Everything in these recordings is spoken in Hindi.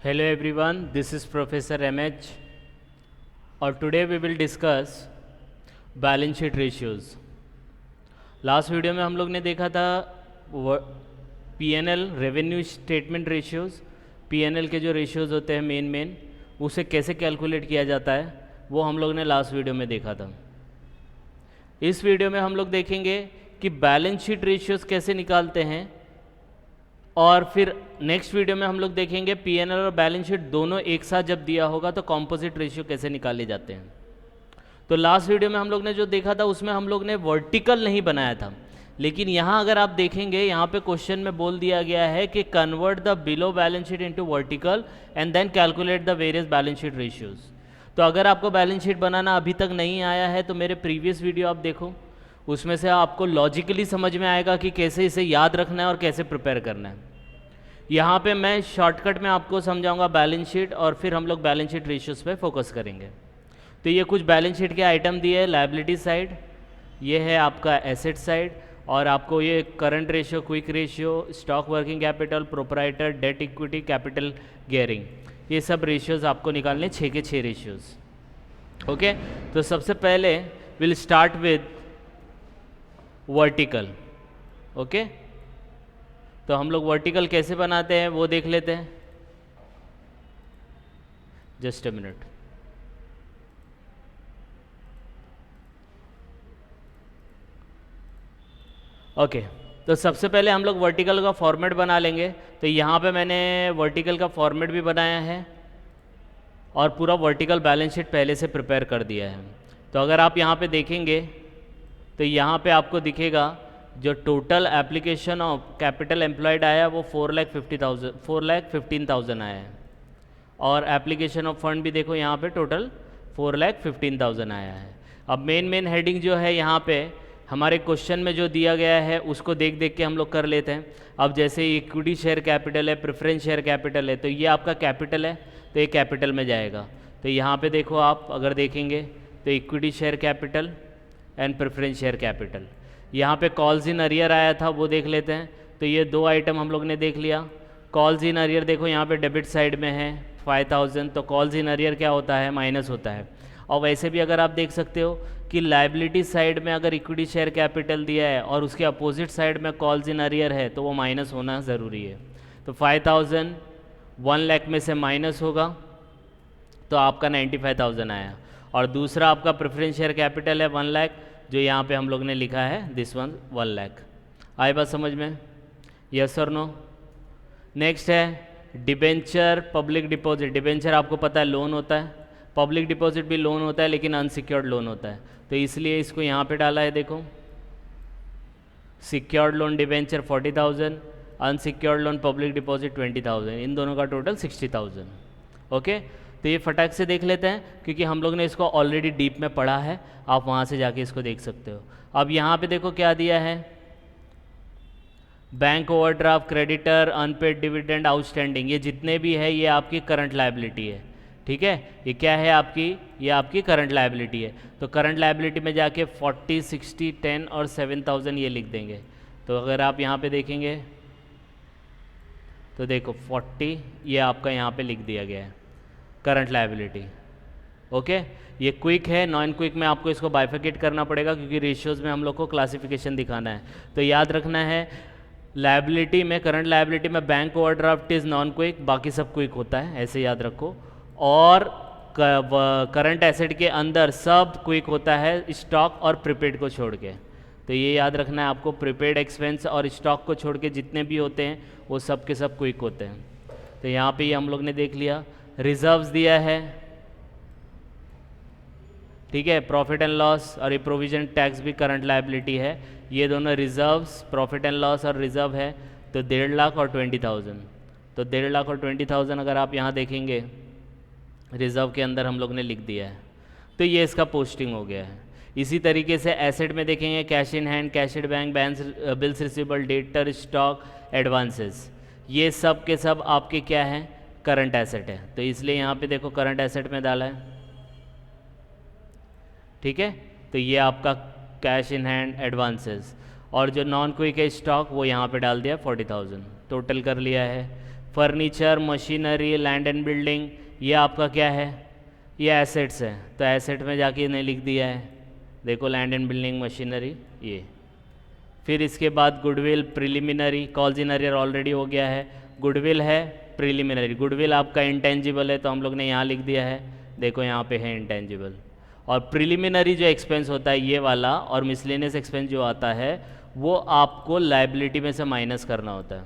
Hello everyone, this is Professor MH और today we will discuss balance sheet ratios. Last video में हम लोग ने देखा था PNL revenue statement ratios. PNL के जो रेशियोज़ होते हैं मेन उसे कैसे कैलकुलेट किया जाता है वो हम लोग ने लास्ट वीडियो में देखा था। इस वीडियो में हम लोग देखेंगे कि बैलेंस शीट रेशियोज़ कैसे निकालते हैं और फिर नेक्स्ट वीडियो में हम लोग देखेंगे पीएनएल और बैलेंस शीट दोनों एक साथ जब दिया होगा तो कॉम्पोजिट रेशियो कैसे निकाले जाते हैं। तो लास्ट वीडियो में हम लोग ने जो देखा था उसमें हम लोग ने वर्टिकल नहीं बनाया था, लेकिन यहाँ अगर आप देखेंगे यहाँ पे क्वेश्चन में बोल दिया गया है कि convert the below balance sheet into vertical and then calculate the various balance sheet ratios. तो अगर आपको बैलेंस शीट बनाना अभी तक नहीं आया है तो मेरे प्रीवियस वीडियो आप देखो, उसमें से आपको लॉजिकली समझ में आएगा कि कैसे इसे याद रखना है और कैसे प्रिपेयर करना है। यहाँ पे मैं शॉर्टकट में आपको समझाऊंगा बैलेंस शीट और फिर हम लोग बैलेंस शीट रेशियोज़ पे फोकस करेंगे। तो ये कुछ बैलेंस शीट के आइटम दिए हैं। लायबिलिटी साइड, ये है आपका एसेट साइड, और आपको ये current ratio, quick ratio, stock working capital, proprietor, debt equity, capital gearing, ये सब रेशियोज़ आपको निकालने 6 के 6 रेशियोज़। ओके, तो सबसे पहले will start with vertical. Okay, तो हम लोग वर्टिकल कैसे बनाते हैं वो देख लेते हैं। Just a minute. ओके, तो सबसे पहले हम लोग वर्टिकल का फॉर्मेट बना लेंगे। तो यहाँ पे मैंने वर्टिकल का फॉर्मेट भी बनाया है और पूरा वर्टिकल बैलेंस शीट पहले से प्रिपेयर कर दिया है। तो अगर आप यहाँ पे देखेंगे तो यहाँ पे आपको दिखेगा जो total application of capital employed आया वो 4,15,000 आया है, और एप्लीकेशन ऑफ फंड भी देखो यहाँ पे टोटल 4,15,000 आया है। अब मेन हेडिंग जो है यहाँ पे हमारे क्वेश्चन में जो दिया गया है उसको देख देख के हम लोग कर लेते हैं। अब जैसे इक्विटी शेयर कैपिटल है, प्रेफरेंस शेयर कैपिटल है, तो ये आपका कैपिटल है तो ये कैपिटल में जाएगा। तो यहाँ पे देखो आप अगर देखेंगे तो equity share capital and preference share capital. यहाँ पे कॉल्स इन अरियर आया था वो देख लेते हैं। तो ये दो आइटम हम लोग ने देख लिया। कॉल्स इन अरियर देखो यहाँ पे डेबिट साइड में है 5,000, तो कॉल्स इन अरियर क्या होता है, माइनस होता है। और वैसे भी अगर आप देख सकते हो कि लायबिलिटी साइड में अगर इक्विटी शेयर कैपिटल दिया है और उसके अपोजिट साइड में कॉल्स इन अरियर है तो वो माइनस होना ज़रूरी है। तो 5,000 1 लाख में से माइनस होगा तो आपका 95,000 आया। और दूसरा आपका प्रेफरेंस शेयर कैपिटल है 1 लाख, जो यहाँ पे हम लोग ने लिखा है दिस वन 1 लाख। आए बात समझ में? यस और नो? नेक्स्ट है डिबेंचर पब्लिक डिपॉजिट। डिबेंचर आपको पता है लोन होता है, पब्लिक डिपॉजिट भी लोन होता है लेकिन अनसिक्योर्ड लोन होता है, तो इसलिए इसको यहाँ पे डाला है। देखो secured loan debenture 40,000, unsecured loan public deposit 20,000, इन दोनों का टोटल 60,000। ओके, तो ये फटाक से देख लेते हैं क्योंकि हम लोग ने इसको ऑलरेडी डीप में पढ़ा है, आप वहाँ से जाके इसको देख सकते हो। अब यहाँ पे देखो क्या दिया है, bank overdraft, creditor, unpaid dividend, outstanding, ये जितने भी है ये आपकी करंट लायबिलिटी है। ठीक है, ये क्या है आपकी, ये आपकी करंट लायबिलिटी है। तो करंट लायबिलिटी में जाके 40, 60, 10 और 7,000 ये लिख देंगे। तो अगर आप यहाँ पे देखेंगे तो देखो 40 ये आपका यहाँ पे लिख दिया गया है करंट लायबिलिटी। ओके, ये क्विक है, नॉन क्विक में आपको इसको बाइफिकेट करना पड़ेगा क्योंकि रेशियोज़ में हम लोग को क्लासिफिकेशन दिखाना है। तो याद रखना है लायबिलिटी में, करंट लायबिलिटी में bank overdraft is non quick, बाकी सब क्विक होता है, ऐसे याद रखो। और करंट एसेट के अंदर सब क्विक होता है स्टॉक और प्रीपेड को छोड़ के। तो ये याद रखना है आपको, प्रीपेड एक्सपेंस और स्टॉक को छोड़ के जितने भी होते हैं वो सब के सब क्विक होते हैं। तो यहाँ पे ये हम लोग ने देख लिया। रिजर्व्स दिया है, ठीक है, प्रॉफिट एंड लॉस और ये प्रोविजन टैक्स भी करंट लायबिलिटी है। ये दोनों रिजर्व्स, प्रॉफिट एंड लॉस और रिजर्व है। तो 1.5 लाख और 20,000, तो 1.5 लाख और 20,000 अगर आप यहाँ देखेंगे रिजर्व के अंदर हम लोग ने लिख दिया है। तो ये इसका पोस्टिंग हो गया है। इसी तरीके से एसेट में देखेंगे cash in hand, cash at bank, bills receivable, debtor, stock, advances, ये सब के सब आपके क्या हैं, करंट एसेट है। तो इसलिए यहाँ पे देखो करंट एसेट में डाला है। ठीक है, तो ये आपका कैश इन हैंड, एडवांसेस, और जो नॉन क्विक है स्टॉक वो यहाँ पे डाल दिया 40,000, टोटल कर लिया है furniture, machinery, land and building, ये आपका क्या है, ये एसेट्स है, तो एसेट में जाके इन्हें लिख दिया है, देखो लैंड एंड बिल्डिंग, मशीनरी ये। फिर इसके बाद goodwill, preliminary, calls in arrear already हो गया है, गुडविल है, प्रिलिमिनरी, गुडविल आपका इंटेंजिबल है तो हम लोग ने यहाँ लिख दिया है, देखो यहाँ पे है इंटेंजिबल। और प्रिलिमिनरी जो एक्सपेंस होता है ये वाला, और मिसलेनियस एक्सपेंस जो आता है वो आपको लाइबिलिटी में से माइनस करना होता है।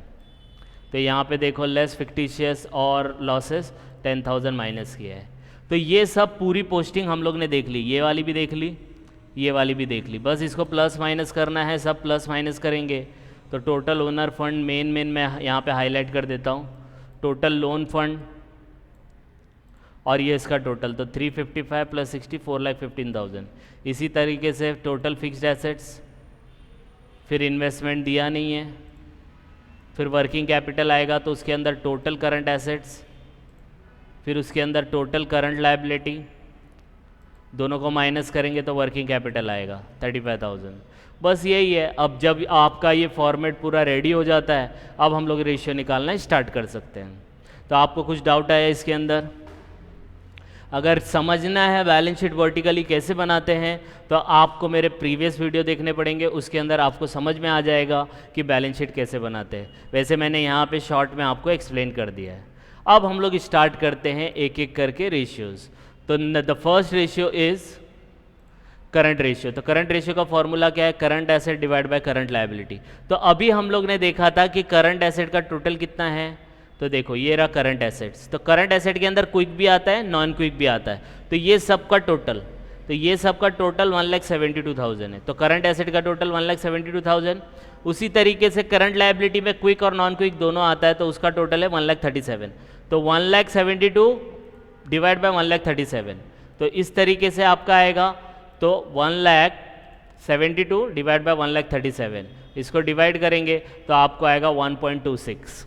तो यहाँ पे देखो लेस फिक्टिशियस और लॉसेस 10,000 माइनस किया है। तो ये सब पूरी पोस्टिंग हम लोग ने देख ली, ये वाली भी देख ली, ये वाली भी देख ली, बस इसको प्लस माइनस करना है, सब प्लस माइनस करेंगे। तो टोटल ओनर फंड मेन मैं यहाँ पे हाईलाइट कर देता हूँ, टोटल लोन फंड और ये इसका टोटल, तो 355 प्लस 60 4,15,000। इसी तरीके से टोटल फिक्स्ड एसेट्स, फिर इन्वेस्टमेंट दिया नहीं है, फिर वर्किंग कैपिटल आएगा तो उसके अंदर टोटल करंट एसेट्स, फिर उसके अंदर टोटल करंट लायबिलिटी, दोनों को माइनस करेंगे तो वर्किंग कैपिटल आएगा 35,000। बस यही है। अब जब आपका ये फॉर्मेट पूरा रेडी हो जाता है, अब हम लोग रेशियो निकालना स्टार्ट कर सकते हैं। तो आपको कुछ डाउट आया इसके अंदर? अगर समझना है बैलेंस शीट वर्टिकली कैसे बनाते हैं तो आपको मेरे प्रीवियस वीडियो देखने पड़ेंगे, उसके अंदर आपको समझ में आ जाएगा कि बैलेंस शीट कैसे बनाते हैं। वैसे मैंने यहाँ पे शॉर्ट में आपको एक्सप्लेन कर दिया है। अब हम लोग स्टार्ट करते हैं एक एक करके रेशियोज़। तो the first ratio is current ratio. तो करंट रेशियो का फॉर्मूला क्या है? Current asset divide by current liability. तो अभी हम लोग ने देखा था कि करंट एसेट का टोटल कितना है, तो देखो ये रहा करंट एसेट्स। तो करंट एसेट के अंदर क्विक भी आता है, नॉन क्विक भी आता है। तो ये सब का टोटल, तो ये सब का टोटल 1,72,000 है। तो करंट एसेट का टोटल 1,72,000। उसी तरीके से करंट लायबिलिटी में क्विक और नॉन क्विक दोनों आता है, तो उसका टोटल है 1,37,000। तो 1,72,000 डिवाइड बाय 1,37,000, तो इस तरीके से आपका आएगा। तो 1,72,000 डिवाइड बाय 1,37,000, इसको डिवाइड करेंगे तो आपको आएगा 1.26।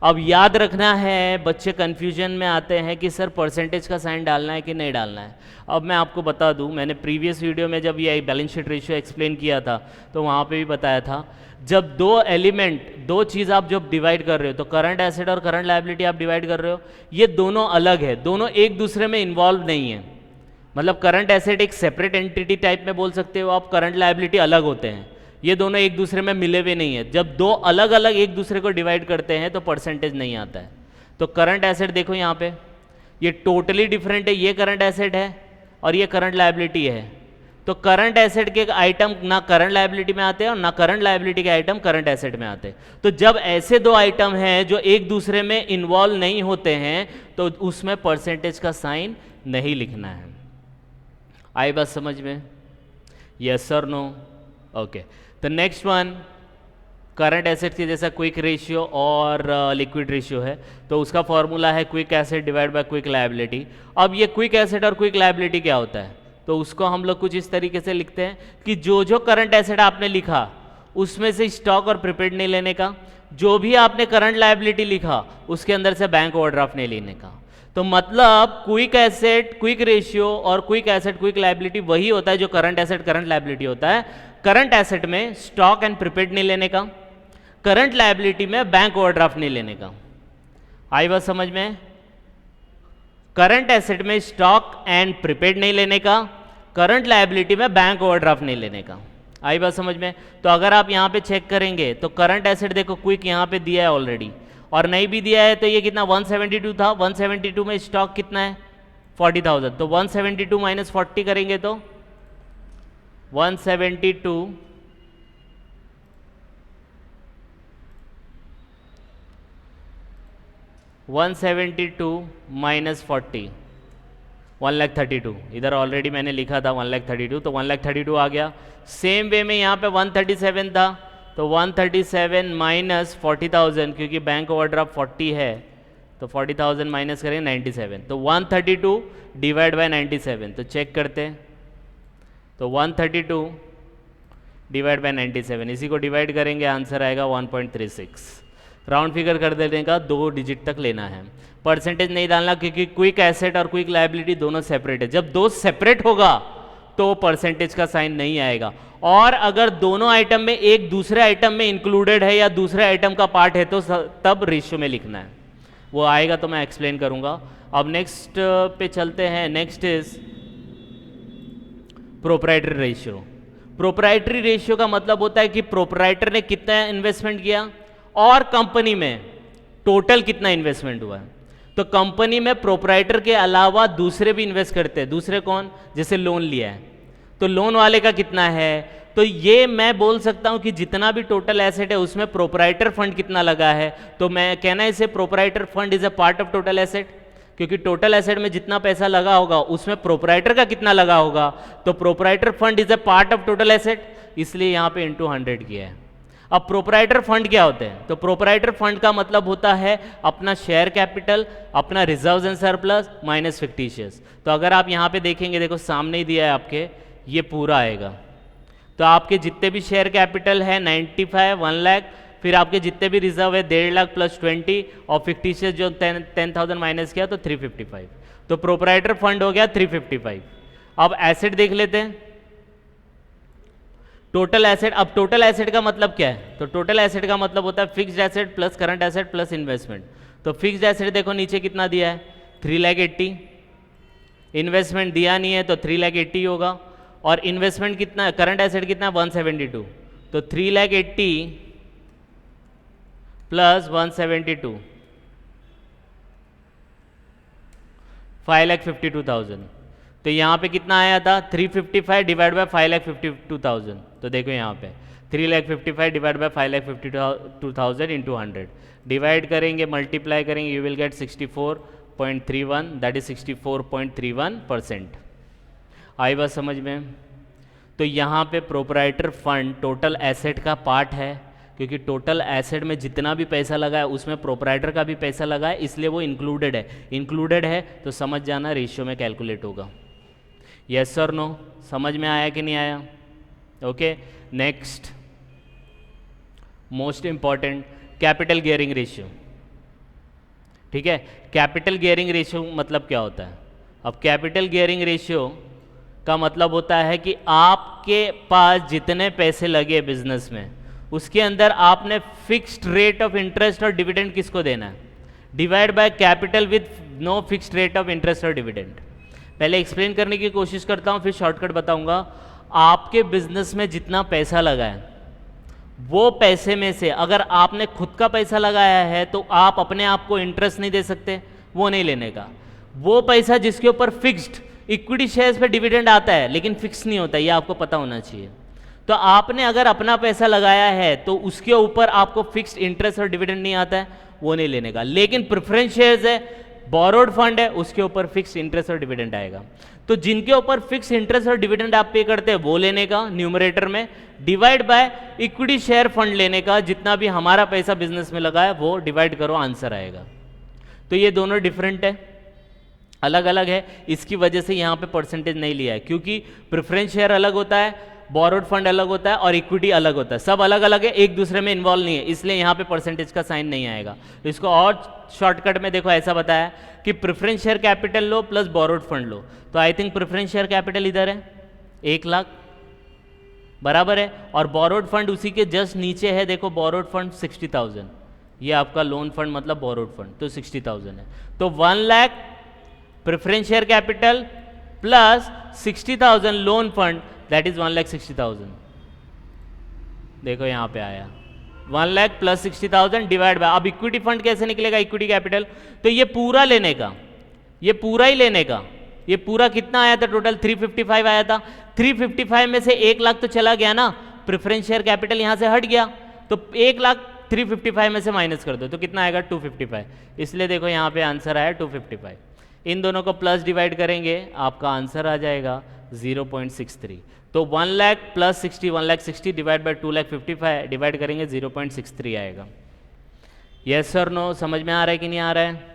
अब याद रखना है, बच्चे कंफ्यूजन में आते हैं कि सर परसेंटेज का साइन डालना है कि नहीं डालना है। अब मैं आपको बता दूं, मैंने प्रीवियस वीडियो में जब ये बैलेंस शीट रेशियो एक्सप्लेन किया था तो वहाँ पे भी बताया था, जब दो एलिमेंट, दो चीज़ आप जब डिवाइड कर रहे हो, तो करंट एसेट और करंट लायबिलिटी आप डिवाइड कर रहे हो, ये दोनों अलग है, दोनों एक दूसरे में इन्वॉल्व नहीं है। मतलब करंट एसेट एक सेपरेट एंटिटी टाइप में बोल सकते हो आप, करंट लायबिलिटी अलग होते हैं, ये दोनों एक दूसरे में मिले हुए नहीं है। जब दो अलग अलग एक दूसरे को डिवाइड करते हैं तो परसेंटेज नहीं आता है। तो करंट एसेट देखो यहाँ पे, ये टोटली डिफरेंट है, ये करंट एसेट है और ये करंट लायबिलिटी है। तो करंट एसेट के आइटम ना करंट लायबिलिटी में आते हैं और ना करंट लायबिलिटी के आइटम करंट एसेट में आते हैं। तो जब ऐसे दो आइटम हैं जो एक दूसरे में इन्वॉल्व नहीं होते हैं तो उसमें परसेंटेज का साइन नहीं लिखना है। आई बात समझ में? यस और नो? ओके। तो नेक्स्ट वन, करंट एसेट की जैसा क्विक रेशियो और लिक्विड रेशियो है, तो उसका फॉर्मूला है quick asset divide by quick liability. अब ये क्विक एसेट और क्विक लायबिलिटी क्या होता है, तो उसको हम लोग कुछ इस तरीके से लिखते हैं कि जो जो करंट एसेट आपने लिखा उसमें से स्टॉक और प्रीपेड नहीं लेने का, जो भी आपने करंट लायबिलिटी लिखा उसके अंदर से बैंक ओवरड्राफ्ट नहीं लेने का। तो मतलब क्विक एसेट क्विक रेशियो और क्विक एसेट क्विक लायबिलिटी वही होता है जो करंट एसेट करंट लायबिलिटी होता है। करंट एसेट में स्टॉक एंड प्रीपेड नहीं लेने का, करंट लायबिलिटी में बैंक ओवरड्राफ्ट नहीं लेने का। आई बात समझ में? करंट एसेट में स्टॉक एंड प्रीपेड नहीं लेने का, करंट लायबिलिटी में बैंक ओवरड्राफ्ट नहीं लेने का। आई बात समझ में? तो अगर आप यहाँ पे चेक करेंगे तो करंट एसेट देखो क्विक यहाँ पे दिया है ऑलरेडी, और नहीं भी दिया है तो ये कितना 172 था। 172 में स्टॉक कितना है 40,000, तो 172 माइनस 40 करेंगे तो 172 माइनस 40 1,32,000। इधर ऑलरेडी मैंने लिखा था 1,32,000, तो 1,32,000 आ गया। सेम वे में यहाँ पे 137 था, तो 137 माइनस 40,000, क्योंकि बैंक ओवरड्राफ्ट 40 है तो 40,000 माइनस करेंगे 97, तो 132 डिवाइड बाय 97। तो चेक करते हैं, तो 132 डिवाइड बाय 97, इसी को डिवाइड करेंगे आंसर आएगा 1.36। राउंड फिगर कर देने का 2 डिजिट तक लेना है। परसेंटेज नहीं डालना क्योंकि क्विक एसेट और क्विक लायबिलिटी दोनों सेपरेट है। जब दो सेपरेट होगा तो परसेंटेज का साइन नहीं आएगा, और अगर दोनों आइटम में एक दूसरे आइटम में इंक्लूडेड है या दूसरे आइटम का पार्ट है तो तब रेशियो में लिखना है। वो आएगा तो मैं एक्सप्लेन करूँगा। अब नेक्स्ट पे चलते हैं। Next is proprietary ratio. Proprietary ratio का मतलब होता है कि प्रोप्राइटर ने कितना इन्वेस्टमेंट किया और कंपनी में टोटल कितना इन्वेस्टमेंट हुआ है। तो कंपनी में प्रोप्राइटर के अलावा दूसरे भी इन्वेस्ट करते हैं। दूसरे कौन? जैसे लोन लिया है तो लोन वाले का कितना है, तो ये मैं बोल सकता हूं कि जितना भी टोटल एसेट है उसमें प्रोप्राइटर फंड कितना लगा है। तो मैं कहना है इसे proprietor fund is a part of total asset, क्योंकि टोटल एसेट में जितना पैसा लगा होगा उसमें प्रोप्राइटर का कितना लगा होगा। तो proprietor fund is a part of total asset, इसलिए यहाँ पे इंटू 100 किया है। अब प्रोप्राइटर फंड क्या होते हैं? तो प्रोप्राइटर फंड का मतलब होता है अपना शेयर कैपिटल, अपना reserves and surplus minus fictitious. तो अगर आप यहाँ पे देखेंगे, देखो सामने ही दिया है आपके, ये पूरा आएगा। तो आपके जितने भी शेयर कैपिटल है 95, 1 लाख, फिर आपके जितने भी रिजर्व है 1.5 लाख प्लस 20 और फिक्टिशियस जो 10,000 माइनस किया तो 355। तो प्रोप्राइटर फंड हो गया 355। अब एसेट देख लेते हैं, टोटल एसेट। अब टोटल एसेट का मतलब क्या है? तो टोटल एसेट का मतलब होता है fixed asset plus current asset plus investment. तो फिक्स्ड एसेट देखो नीचे कितना दिया है 3,80,000, इन्वेस्टमेंट दिया नहीं है तो 3,80,000 होगा, और इन्वेस्टमेंट कितना, करंट एसेट कितना 172, तो 3,80,000 प्लस 172 5,52,000। तो यहाँ पे कितना आया था 355 डिवाइड बाय 5,52,000। तो देखो यहाँ पे 3,55 डिवाइड बाय 5,52,000 इंटू 100 डिवाइड करेंगे, मल्टीप्लाई करेंगे, you will get 64.31, that is 64.31%। आई बात समझ में? तो यहाँ पे प्रोप्राइटर फंड टोटल एसेट का पार्ट है, क्योंकि टोटल एसेट में जितना भी पैसा लगा है उसमें प्रोप्राइटर का भी पैसा लगा है, इसलिए वो इंक्लूडेड है। इंक्लूडेड है तो समझ जाना रेशियो में कैलकुलेट होगा। यस और नो? समझ में आया कि नहीं आया? Okay, next most important capital gearing ratio. ठीक है, कैपिटल गियरिंग रेशियो मतलब क्या होता है? अब कैपिटल गियरिंग रेशियो का मतलब होता है कि आपके पास जितने पैसे लगे बिजनेस में उसके अंदर आपने फिक्स्ड रेट ऑफ इंटरेस्ट और डिविडेंड किसको देना है, divide by capital with no fixed rate of interest और डिविडेंड। पहले एक्सप्लेन करने की कोशिश करता हूं, फिर शॉर्टकट बताऊंगा। आपके बिजनेस में जितना पैसा लगा है वो पैसे में से अगर आपने खुद का पैसा लगाया है तो आप अपने आप को इंटरेस्ट नहीं दे सकते, वो नहीं लेने का। वो पैसा जिसके ऊपर फिक्स्ड इक्विटी शेयर्स पे डिविडेंड आता है लेकिन फिक्स नहीं होता, ये आपको पता होना चाहिए। तो आपने अगर अपना पैसा लगाया है तो उसके ऊपर आपको फिक्स्ड इंटरेस्ट और डिविडेंड नहीं आता है, वो नहीं लेने का। लेकिन प्रेफरेंस शेयर्स है, बोरोड फंड है, उसके ऊपर फिक्स्ड इंटरेस्ट और डिविडेंड आएगा। तो जिनके ऊपर फिक्स इंटरेस्ट और डिविडेंड आप पे करते हैं वो लेने का न्यूमरेटर में, divide by equity share fund लेने का, जितना भी हमारा पैसा बिजनेस में लगा है वो डिवाइड करो, आंसर आएगा। तो ये दोनों डिफरेंट है, अलग अलग है, इसकी वजह से यहाँ पे परसेंटेज नहीं लिया है, क्योंकि प्रेफरेंस शेयर अलग होता है, बोरोड फंड अलग होता है और इक्विटी अलग होता है, सब अलग अलग है, एक दूसरे में इन्वॉल्व नहीं है, इसलिए यहाँ पे परसेंटेज का साइन नहीं आएगा। तो इसको और शॉर्टकट में देखो ऐसा बताया कि प्रेफरेंस शेयर कैपिटल लो प्लस बोरोड फंड लो। तो I think preference share capital इधर है 1 लाख बराबर है, और बोरोड फंड उसी के जस्ट नीचे है, देखो बोरोड फंड 60,000, ये आपका लोन फंड मतलब बोरोड फंड, तो 60,000 है। तो 1 lakh preference share capital plus 60,000 loan fund, that is 1,60,000। देखो यहाँ पे आया 1 लाख प्लस 60,000 डिवाइड बाय, अब इक्विटी फंड कैसे निकलेगा, इक्विटी कैपिटल, तो ये पूरा लेने का, ये पूरा ही लेने का, ये पूरा कितना आया था टोटल 355 आया था। 355 में से 1 लाख तो चला गया ना, प्रेफरेंस शेयर कैपिटल यहाँ से हट गया, तो 1 लाख 355 में से माइनस कर दो तो कितना आएगा 255, इसलिए देखो यहाँ पे आंसर आया 255। इन दोनों को प्लस डिवाइड करेंगे आपका आंसर आ जाएगा 0.63। तो 1 lakh plus 60, 1,60,000 divide by 2,55 divide करेंगे 0.63 आएगा। Yes sir no? समझ में आ रहा है कि नहीं आ रहा है?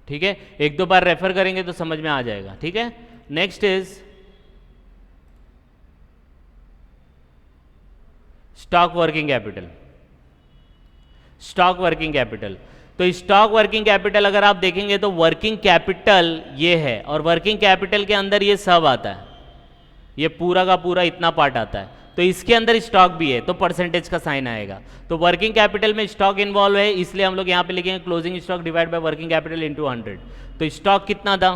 ठीक है, 1-2 बार रेफर करेंगे तो समझ में आ जाएगा। ठीक है, next is stock working capital. Stock working capital, तो स्टॉक वर्किंग कैपिटल अगर आप देखेंगे तो वर्किंग कैपिटल ये है, और वर्किंग कैपिटल के अंदर ये सब आता है, ये पूरा का पूरा इतना पार्ट आता है। तो इसके अंदर स्टॉक भी है तो परसेंटेज का साइन आएगा। तो वर्किंग कैपिटल में स्टॉक इन्वॉल्व है, इसलिए हम लोग यहाँ पे लिखेंगे closing stock divide by working capital into 100। तो स्टॉक कितना था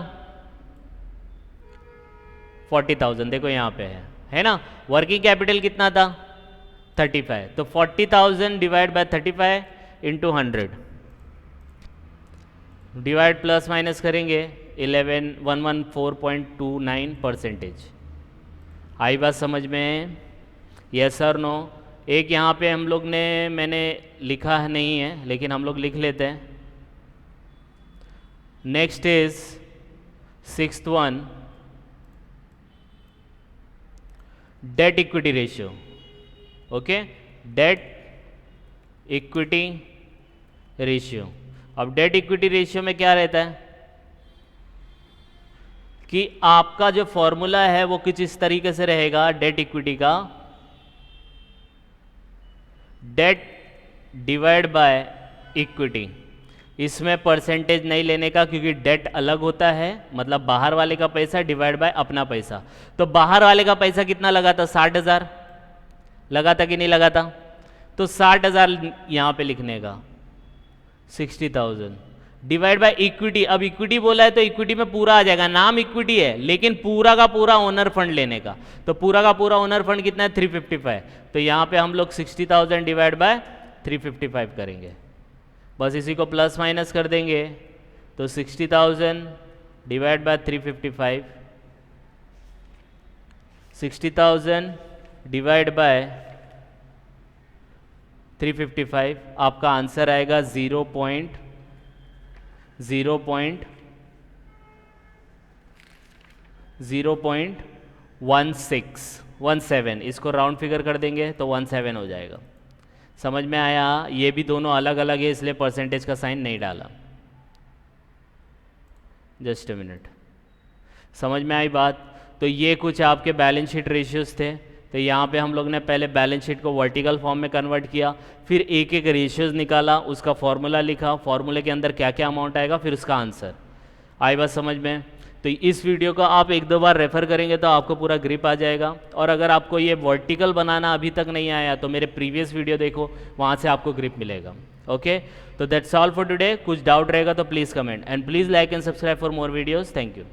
40,000, देखो यहाँ पे है ना। वर्किंग कैपिटल कितना था 35, तो 40,000 divide by 35 into 100, divide plus minus करेंगे 114.29%। आई बात समझ में? यस और नो? एक यहाँ पे हम लोग ने मैंने लिखा है नहीं है, लेकिन हम लोग लिख लेते हैं। Next is 6th one, debt equity ratio. Okay, debt equity ratio. अब डेट इक्विटी रेशियो में क्या रहता है कि आपका जो फॉर्मूला है वो कुछ इस तरीके से रहेगा डेट इक्विटी का, डेट डिवाइड बाय इक्विटी। इसमें परसेंटेज नहीं लेने का, क्योंकि डेट अलग होता है, मतलब बाहर वाले का पैसा डिवाइड बाय अपना पैसा। तो बाहर वाले का पैसा कितना लगा था 60,000 लगा था कि नहीं लगा था, तो 60,000 यहां पे लिखने का, 60,000 डिवाइड बाय इक्विटी। अब इक्विटी बोला है तो इक्विटी में पूरा आ जाएगा, नाम इक्विटी है लेकिन पूरा का पूरा ओनर फंड लेने का। तो पूरा का पूरा ओनर फंड कितना है 355, तो यहाँ पे हम लोग 60,000 डिवाइड बाय 355 करेंगे, बस इसी को प्लस माइनस कर देंगे। तो 60,000 डिवाइड बाय 355, 60,000 डिवाइड बाय 355, आपका आंसर आएगा 0.17। इसको राउंड फिगर कर देंगे तो 17 हो जाएगा। समझ में आया? ये भी दोनों अलग अलग है, इसलिए परसेंटेज का साइन नहीं डाला। जस्ट अ मिनट, समझ में आई बात? तो ये कुछ आपके बैलेंस शीट रेशियोज थे। तो यहाँ पे हम लोग ने पहले बैलेंस शीट को वर्टिकल फॉर्म में कन्वर्ट किया, फिर एक एक रेशियोज निकाला, उसका फॉर्मूला लिखा, फॉर्मूले के अंदर क्या क्या अमाउंट आएगा, फिर उसका आंसर। आई बात समझ में? तो इस वीडियो को आप एक दो बार रेफर करेंगे तो आपको पूरा ग्रिप आ जाएगा। और अगर आपको ये वर्टिकल बनाना अभी तक नहीं आया तो मेरे प्रीवियस वीडियो देखो, वहाँ से आपको ग्रिप मिलेगा। ओके, तो दैट्स ऑल फॉर टुडे। कुछ डाउट रहेगा तो please comment, and please like and subscribe for more videos. Thank you.